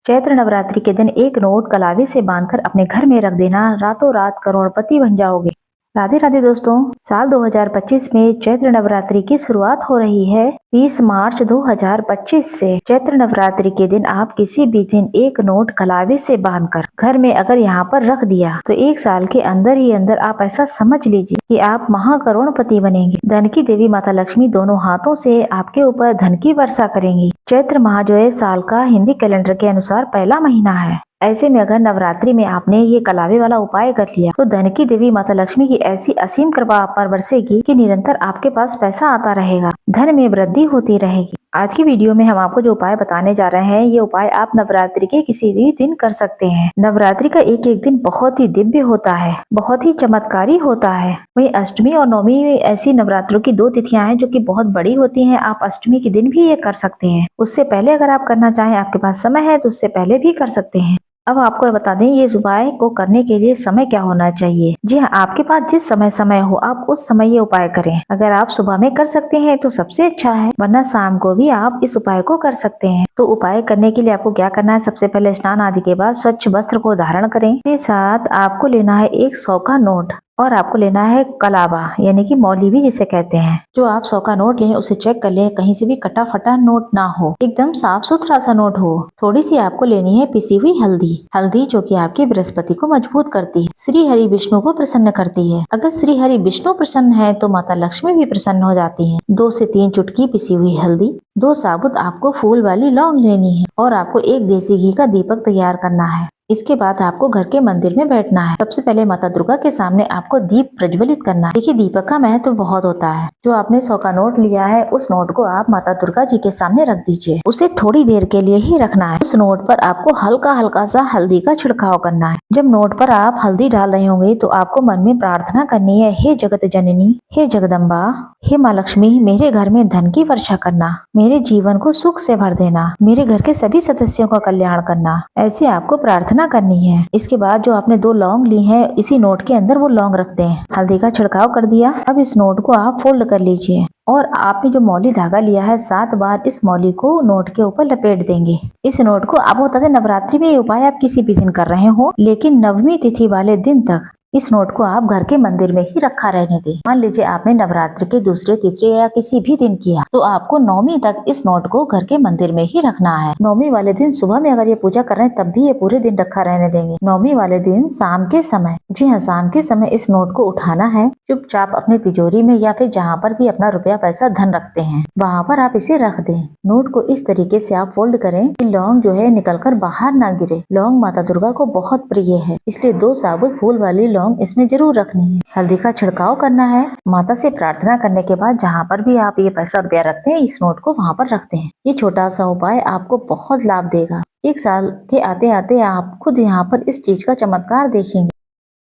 चैत्र नवरात्रि के दिन एक नोट कलावे से बांधकर अपने घर में रख देना, रातों रात करोड़पति बन जाओगे। राधे राधे दोस्तों, साल 2025 में चैत्र नवरात्रि की शुरुआत हो रही है। 30 मार्च 2025 से चैत्र नवरात्रि के दिन आप किसी भी दिन एक नोट कलावे से बांधकर घर में अगर यहाँ पर रख दिया तो एक साल के अंदर ही अंदर आप ऐसा समझ लीजिए कि आप महाकरोड़पति बनेंगे। धन की देवी माता लक्ष्मी दोनों हाथों से आपके ऊपर धन की वर्षा करेंगी। चैत्र माह जो है साल का हिंदी कैलेंडर के अनुसार पहला महीना है। ऐसे में अगर नवरात्रि में आपने ये कलावे वाला उपाय कर लिया तो धन की देवी माता लक्ष्मी की ऐसी असीम कृपा आप पर बरसेगी कि निरंतर आपके पास पैसा आता रहेगा, धन में वृद्धि होती रहेगी। आज की वीडियो में हम आपको जो उपाय बताने जा रहे हैं, ये उपाय आप नवरात्रि के किसी भी दिन कर सकते हैं। नवरात्रि का एक एक दिन बहुत ही दिव्य होता है, बहुत ही चमत्कारी होता है। वही अष्टमी और नवमी ऐसी नवरात्रों की 2 तिथियां हैं जो कि बहुत बड़ी होती हैं। आप अष्टमी के दिन भी ये कर सकते हैं। उससे पहले अगर आप करना चाहें, आपके पास समय है तो उससे पहले भी कर सकते हैं। अब आपको बता दें ये उपाय को करने के लिए समय क्या होना चाहिए। जी हाँ, आपके पास जिस समय हो आप उस समय ये उपाय करें। अगर आप सुबह में कर सकते हैं तो सबसे अच्छा है, वरना शाम को भी आप इस उपाय को कर सकते हैं। तो उपाय करने के लिए आपको क्या करना है, सबसे पहले स्नान आदि के बाद स्वच्छ वस्त्र को धारण करें। इसके साथ आपको लेना है 100 का नोट और आपको लेना है कलावा यानी कि मौली भी जिसे कहते हैं। जो आप 100 का नोट लें उसे चेक कर लें, कहीं से भी कटा फटा नोट ना हो, एकदम साफ सुथरा सा नोट हो। थोड़ी सी आपको लेनी है पिसी हुई हल्दी जो कि आपकी बृहस्पति को मजबूत करती है, श्री हरि विष्णु को प्रसन्न करती है। अगर श्री हरि विष्णु प्रसन्न है तो माता लक्ष्मी भी प्रसन्न हो जाती है। 2 से 3 चुटकी पिसी हुई हल्दी, 2 साबुत आपको फूल वाली लौंग लेनी है और आपको 1 देसी घी का दीपक तैयार करना है। इसके बाद आपको घर के मंदिर में बैठना है। सबसे पहले माता दुर्गा के सामने आपको दीप प्रज्वलित करना है। देखिए, दीपक का महत्व बहुत होता है। जो आपने 100 का नोट लिया है उस नोट को आप माता दुर्गा जी के सामने रख दीजिए। उसे थोड़ी देर के लिए ही रखना है। उस नोट पर आपको हल्का हल्का सा हल्दी का छिड़काव करना है। जब नोट पर आप हल्दी डाल रहे होंगे तो आपको मन में प्रार्थना करनी है, हे जगत जननी, हे जगदम्बा, हे माँ लक्ष्मी, मेरे घर में धन की वर्षा करना, मेरे जीवन को सुख से भर देना, मेरे घर के सभी सदस्यों का कल्याण करना। ऐसे आपको प्रार्थना करनी है। इसके बाद जो आपने 2 लौंग ली हैं, इसी नोट के अंदर वो लौंग रखते हैं। हल्दी का छिड़काव कर दिया। अब इस नोट को आप फोल्ड कर लीजिए और आपने जो मौली धागा लिया है 7 बार इस मौली को नोट के ऊपर लपेट देंगे। इस नोट को आपको बता दें, नवरात्रि में ये उपाय आप किसी भी दिन कर रहे हो, लेकिन नवमी तिथि वाले दिन तक इस नोट को आप घर के मंदिर में ही रखा रहने दें। मान लीजिए आपने नवरात्रि के दूसरे, तीसरे या किसी भी दिन किया तो आपको नवमी तक इस नोट को घर के मंदिर में ही रखना है। नवमी वाले दिन सुबह में अगर ये पूजा कर रहे हैं तब भी ये पूरे दिन रखा रहने देंगे। नवमी वाले दिन शाम के समय, जी हाँ, शाम के समय इस नोट को उठाना है, चुपचाप अपनी तिजोरी में या फिर जहाँ पर भी अपना रुपया पैसा धन रखते हैं वहाँ पर आप इसे रख दें। नोट को इस तरीके से आप फोल्ड करें कि लौंग जो है निकलकर बाहर ना गिरे। लौंग माता दुर्गा को बहुत प्रिय है, इसलिए 2 साबुत फूल वाली लौंग इसमें जरूर रखनी है। हल्दी का छिड़काव करना है। माता से प्रार्थना करने के बाद जहाँ पर भी आप ये पैसा रुपया रखते हैं इस नोट को वहाँ पर रखते हैं। ये छोटा सा उपाय आपको बहुत लाभ देगा। 1 साल के आते आते आप खुद यहाँ पर इस चीज का चमत्कार देखेंगे।